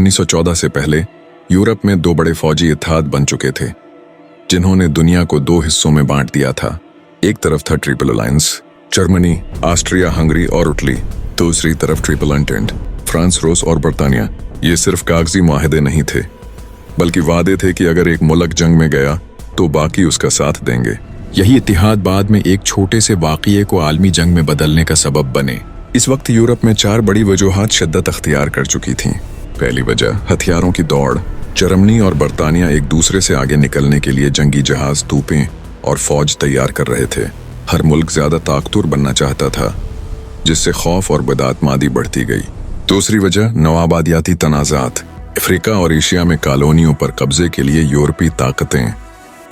1914 से पहले यूरोप में दो बड़े फौजी इत्तेहाद बन चुके थे, जिन्होंने दुनिया को दो हिस्सों में बांट दिया था। एक तरफ था triple alliance, Germany, Austria, Hungary और इटली। दूसरी तरफ ट्रिपल एंटेंट, फ्रांस, रूस और बर्तानिया। ये सिर्फ कागजी मुआहदे नहीं थे, बल्कि वादे थे कि अगर एक मुल्क जंग में गया तो बाकी उसका साथ देंगे। यही इत्तेहाद बाद में एक छोटे से वाक़ये को आलमी जंग में बदलने का सबब बने। इस वक्त यूरोप में चार बड़ी वजूहात शिद्दत अख्तियार कर चुकी थीं। पहली वजह हथियारों की दौड़। जर्मनी और बर्तानिया एक दूसरे से आगे निकलने के लिए जंगी जहाज, तोपें और फौज तैयार कर रहे थे। हर मुल्क ज्यादा ताकतवर बनना चाहता था, जिससे खौफ और बदआतमादी बढ़ती गई। दूसरी वजह नवाबादियाती तनाज़ात। अफ्रीका और एशिया में कॉलोनियों पर कब्जे के लिए यूरोपीय ताकतें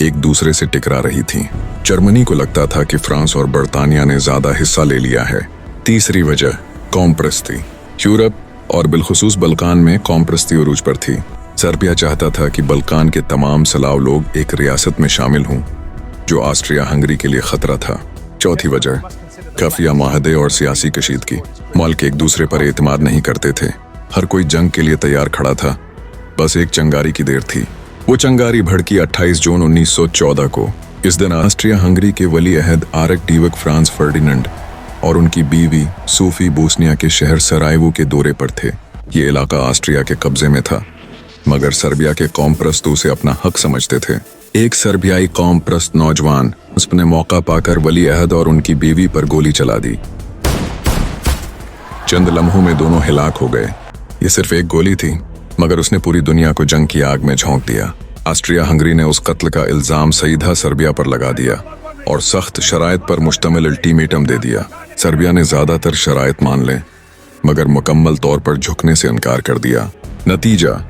एक दूसरे से टकरा रही थीं। जर्मनी को लगता था कि फ्रांस और बर्तानिया ने ज्यादा हिस्सा ले लिया है। तीसरी वजह कौम परस्ती। यूरोप और बिलखुसूस बल्कान में कौम परस्ती उरूज पर थी। सर्बिया चाहता था कि बल्कान के तमाम सलाव लोग एक रियासत में शामिल हों, जो ऑस्ट्रिया हंगरी के लिए खतरा था। चौथी वजह खुफिया माहदे और सियासी कशीदगी। मुल्क एक दूसरे पर एतमाद नहीं करते थे। हर कोई जंग के लिए तैयार खड़ा था, बस एक चंगारी की देर थी। वो चंगारी भड़की 28 जून 1914 को। इस दिन ऑस्ट्रिया हंगरी के वली अहद आर्कड्यूक फ्रांस फर्डिनेंड और उनकी बीवी सूफी बोस्निया के शहर सरायवो के दौरे पर थे। ये इलाका ऑस्ट्रिया के कब्जे में था, मगर सर्बिया के कौम परस्त उसे अपना हक समझते थे। एक सर्बियाई कौम परस्त नौजवान उसने मौका पाकर वली अहद और उनकी बीवी पर गोली चला दी। चंद लम्हों में दोनों हिलाक हो गए। ये सिर्फ एक गोली थी, मगर उसने पूरी दुनिया को जंग की आग में झोंक दिया। ऑस्ट्रिया हंगरी ने उस कत्ल का इल्जाम सीधा सर्बिया पर लगा दिया और सख्त शराइत पर मुश्तमिल अल्टीमेटम दे दिया। सर्बिया ने ज्यादातर शराइत मान लें, मगर मुकम्मल तौर पर झुकने से इनकार कर दिया। नतीजा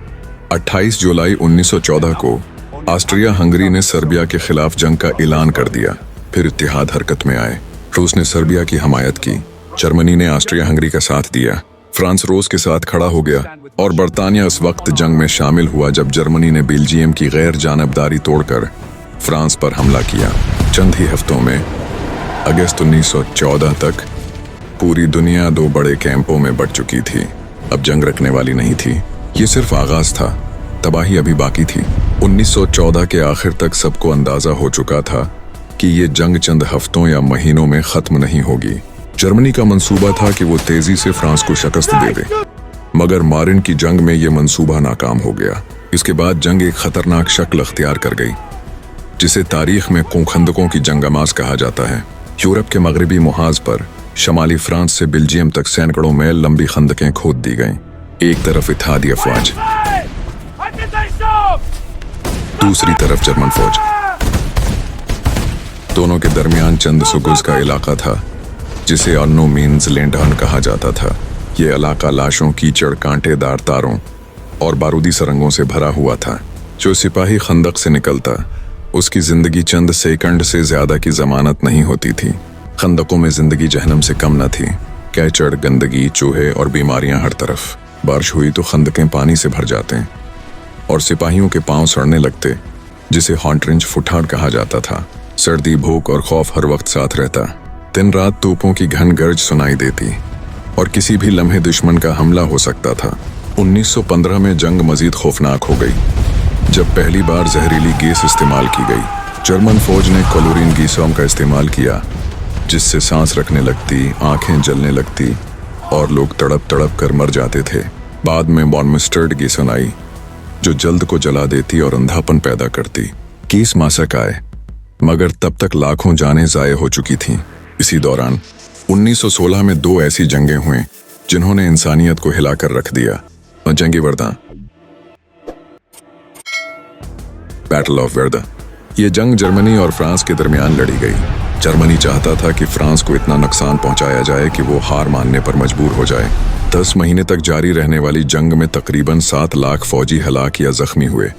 28 जुलाई 1914 को ऑस्ट्रिया हंगरी ने सर्बिया के खिलाफ जंग का ऐलान कर दिया। फिर इत्तेहाद हरकत में आए। रूस ने सर्बिया की हमायत की, जर्मनी ने ऑस्ट्रिया हंगरी का साथ दिया, फ्रांस रूस के साथ खड़ा हो गया और बर्तानिया उस वक्त जंग में शामिल हुआ जब जर्मनी ने बेल्जियम की गैर जानबदारी तोड़कर फ्रांस पर हमला किया। चंद ही हफ्तों में अगस्त 1914 तक पूरी दुनिया दो बड़े कैंपों में बट चुकी थी। अब जंग रखने वाली नहीं थी। ये सिर्फ आगाज था, तबाही अभी बाकी थी। 1914 के आखिर तक सबको अंदाजा हो चुका था कि ये जंग चंद हफ्तों या महीनों में खत्म नहीं होगी। जर्मनी का मंसूबा था कि वो तेजी से फ्रांस को शिकस्त दे दे, मगर मारिन की जंग में ये मंसूबा नाकाम हो गया। इसके बाद जंग एक खतरनाक शक्ल अख्तियार कर गई, जिसे तारीख में खूंखंदकों की जंगमाज कहा जाता है। यूरोप के मगरबी मुहाज पर शमाली फ्रांस से बेल्जियम तक सैकड़ों मील लंबी खंदकें खोद दी गईं। एक तरफ इत्तेहादी अफवाज, दूसरी तरफ जर्मन फौज। दोनों के दरमियान चंद सुगुज का इलाका था, जिसे अन्नो मीन्स लेंडान कहा जाता था। ये इलाका लाशों, कीचड़, कांटेदार तारों और बारूदी सरंगों से भरा हुआ था। जो सिपाही खंदक से निकलता, उसकी जिंदगी चंद सेकंड से ज्यादा की जमानत नहीं होती थी। खंदकों में जिंदगी जहन्नम से कम न थी। कीचड़, गंदगी, चूहे और बीमारियां हर तरफ। बारिश हुई तो खंदकें पानी से भर जाते और सिपाहियों के पांव सड़ने लगते, जिसे हॉन्ट्रेंच फुटहाड़ कहा जाता था। सर्दी, भूख और खौफ हर वक्त साथ रहता। दिन रात तोपों की घन गर्ज सुनाई देती और किसी भी लम्हे दुश्मन का हमला हो सकता था। 1915 में जंग मजीद खौफनाक हो गई, जब पहली बार जहरीली गैस इस्तेमाल की गई। जर्मन फौज ने क्लोरीन गैसों का इस्तेमाल किया, जिससे सांस रखने लगती, आंखें जलने लगती और लोग तड़प तड़प कर मर जाते थे। बाद में बॉर्नमिस्टर्ड गैस आई, जो जल्द को जला देती और अंधापन पैदा करती। गैस मासक आए, मगर तब तक लाखों जानें ज़ाये हो चुकी थीं। इसी दौरान 1916 में दो ऐसी जंगें हुईं जिन्होंने इंसानियत को हिलाकर रख दिया। और जंग वर्दा, बैटल ऑफ वर्दा। ये जंग जर्मनी और फ्रांस के दरमियान लड़ी गई। जर्मनी चाहता था कि फ्रांस को इतना नुकसान पहुंचाया जाए कि वो हार मानने पर मजबूर हो जाए। 10 महीने तक जारी रहने वाली जंग में तकरीबन 7 लाख फौजी हलाक या जख्मी हुए,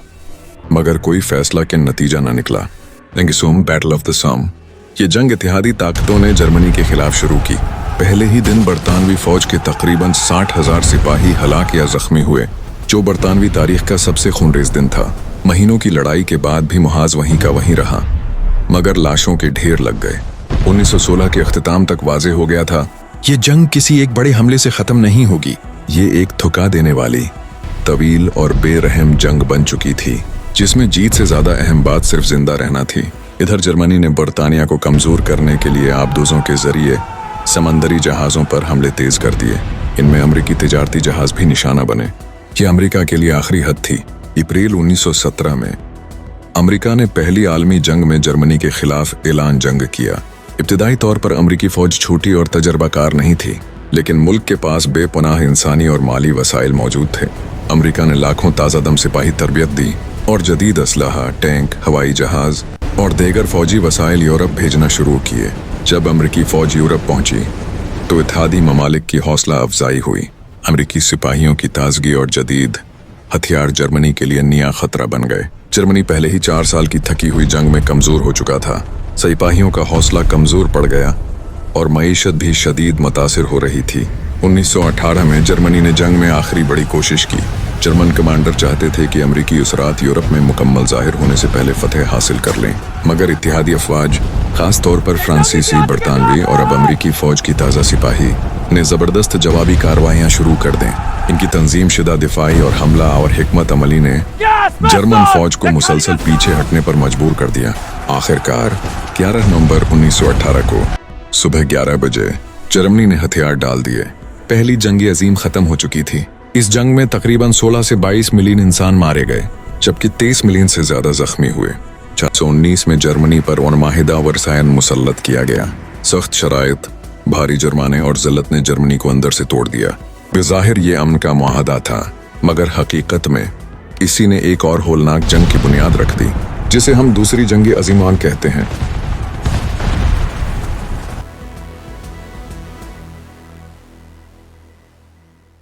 मगर कोई फैसला के नतीजा न निकला। सोम, बैटल ऑफ द सोम। ये जंग इत्तेहादी ताकतों ने जर्मनी के खिलाफ शुरू की। पहले ही दिन बरतानवी फौज के तकरीबन 60,000 सिपाही हलाक या जख्मी हुए, जो बरतानवी तारीख का सबसे खूनरेज दिन था। महीनों की लड़ाई के बाद भी मुहाज वहीं का वहीं रहा, मगर लाशों के ढेर लग गए। 1916 के अख्तिताम तक वाज़ेह हो गया था, ये जंग किसी एक बड़े हमले से खत्म नहीं होगी। ये एक थका देने वाली तवील और बेरहम जंग बन चुकी थी, जिसमें जीत से ज्यादा अहम बात सिर्फ जिंदा रहना थी। इधर जर्मनी ने बरतानिया को कमजोर करने के लिए आबदोजों के जरिए समंदरी जहाजों पर हमले तेज कर दिए। इनमें अमेरिकी तिजारती जहाज भी निशाना बने। ये अमेरिका के लिए आखिरी हद थी। अप्रैल 1917 में अमेरिका ने पहली आलमी जंग में जर्मनी के खिलाफ ऐलान जंग किया। इब्तिदाई तौर पर अमेरिकी फौज छोटी और तजर्बाकार नहीं थी, लेकिन मुल्क के पास बेपनाह इंसानी और माली वसाइल मौजूद थे। अमेरिका ने लाखों ताज़ादम सिपाही तरबियत दी और जदीद असलहा, टैंक, हवाई जहाज और दीगर फौजी वसाइल यूरोप भेजना शुरू किए। जब अमेरिकी फौज यूरोप पहुंची तो इत्तेहादी ममालिक की हौसला अफजाई हुई। अमेरिकी सिपाहियों की ताजगी और जदीद हथियार जर्मनी के लिए नया खतरा बन गए। जर्मनी पहले ही 4 साल की थकी हुई जंग में कमजोर हो चुका था। सिपाहियों का हौसला कमजोर पड़ गया और मईशत भी शदीद मुतासिर हो रही थी। 1918 में जर्मनी ने जंग में आखिरी बड़ी कोशिश की। जर्मन कमांडर चाहते थे कि अमेरिकी उसरात यूरोप में मुकम्मल जाहिर होने से पहले फतह हासिल कर लें, मगर इत्तेहादी अफवाज, खास तौर पर फ्रांसीसी, बरतानवी और अब अमेरिकी फौज की ताज़ा सिपाही ने ज़बरदस्त जवाबी कार्रवाइयाँ शुरू कर दें। इनकी तंजीम शुदा दिफाई और हमला और हिकमत अमली ने जर्मन फौज को मुसलसल पीछे हटने पर मजबूर कर दिया। आखिरकार 11 नवंबर 1918 को सुबह 11 बजे जर्मनी ने हथियार डाल दिए। पहली जंग अजीम खत्म हो चुकी थी। इस जंग में तकरीबन 16 से 22 मिलियन इंसान मारे गए, जबकि 23 मिलियन से ज्यादा जख्मी हुए। 1919 में जर्मनी पर माहिदा वरसायन मुसल्लत किया गया। सख्त शराइत, भारी जुर्माने और जिल्लत ने जर्मनी को अंदर से तोड़ दिया। बेज़ाहिर ये अमन का मुआहदा था, मगर हकीकत में इसी ने एक और होलनाक जंग की बुनियाद रख दी, जिसे हम दूसरी जंग अजीमान कहते हैं।